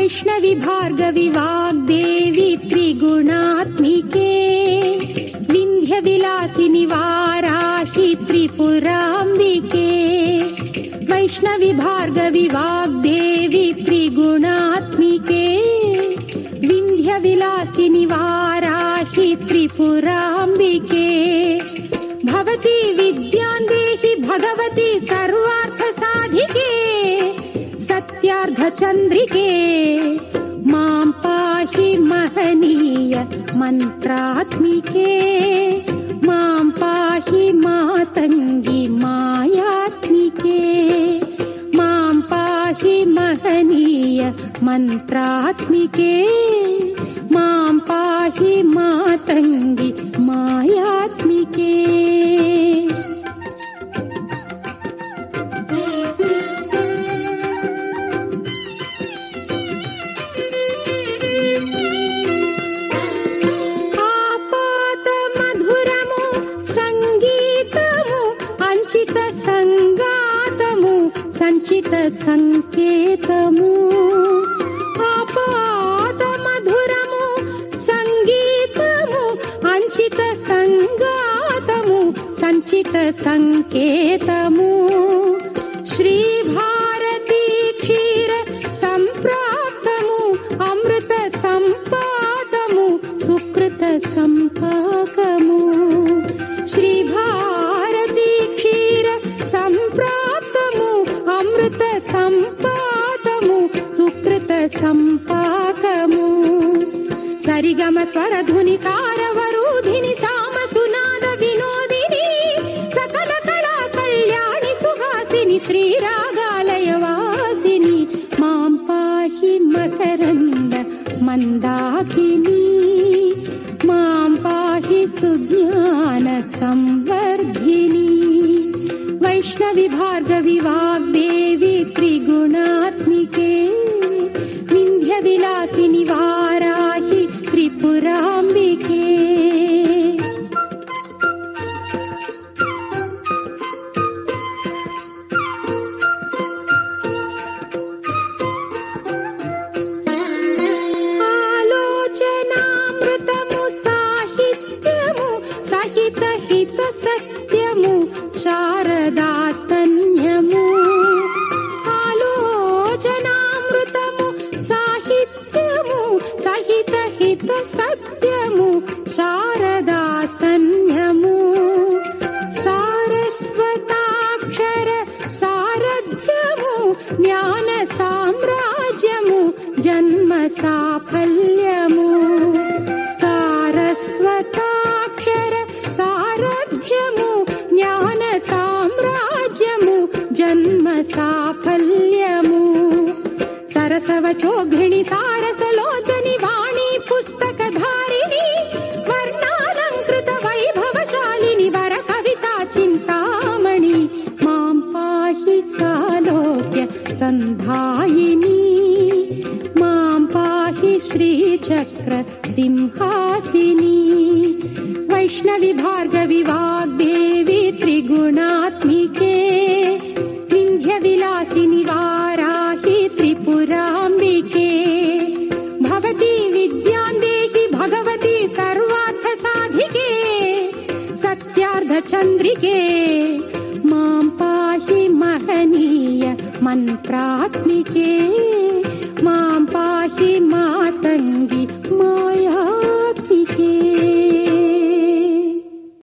वैष्णवी भार्गवी वाग्देवी त्रिगुणात्मिके विन्ध्यविलासिनि वाराहि त्रिपुराम्बिके वैष्णवी भार्गवी वाग्देवी त्रिगुणात्मिके विन्ध्यविलासिनि वाराहि त्रिपुराम्बिके भवती विद्यां देहि भगवती सर्वार्थसाधिके सत्यार्धचन्द्रिके मां पाहि महनीय मन्त्रात्मिके मां पाहि मातङ्गी मायात्मिके मां पाहि महनीय मन्त्रात्मिके मां पाहि मातङ्गी मायात्मिके। సంచిత సంకేతము ఆపాద మధురము సంగీతము అంచిత సంగాతము సంచిత సంకేతము శ్రీ భారతీ క్షీర సంప్రాప్తము అమృత సంపాదము సుకృత సంపాకము శ్రీ భారతీ క్షీర సంప్రాప్తము అమృత సంపాదము సుకృత సంపాకము సరిగమ స్వరధుని సారవరూధిని సామ సునాద వినోదిని సకల కళా కళ్యాణి సుహాసిని శ్రీరాగాలయ వాసిని మాం పాహి మకరంద మందాకిని మాం పాహి సుజ్ఞాన సంవర్ధిని वैष्णवी भार्गवी वाग्देवी त्रिगुणात्मिके विन्ध्यविलासिनि वाराहि त्रिपुराम्बिके। आलोचनामृतमु साहित्यमु सहित हित सत्यमु శారదాస్తన్యము ఆలోచనామృతము సాహిత్యము సహిత హిత సత్యము శారదాస్తన్యము సారస్వతాక్షర సారథ్యము జ్ఞాన సామ్రాజ్యము జన్మ సాఫల్యము సారస్వతాక్షర సారథ్యము జ్ఞాన సామ్రాజ్యము జన్మ సాఫల్యము సరసవచోఘ్రిణి సారసలోచని వాణి పుస్తకధారిణి వర్ణాలంకృత వైభవశాలిని వర కవితా చింతామణి మాం పాహి సాలోక్య సంధాయిని మాం పాహి శ్రీచక్ర సింహాసిని वैष्णवी भार्गवी वाग्देवी त्रिगुणात्मिके विन्ध्यविलासिनि वाराहि त्रिपुराम्बिके भवती विद्यां देहि भगवती सर्वार्थसाधिके सत्यार्धचन्द्रिके मां पाहि महनीय मन्त्रात्मिके।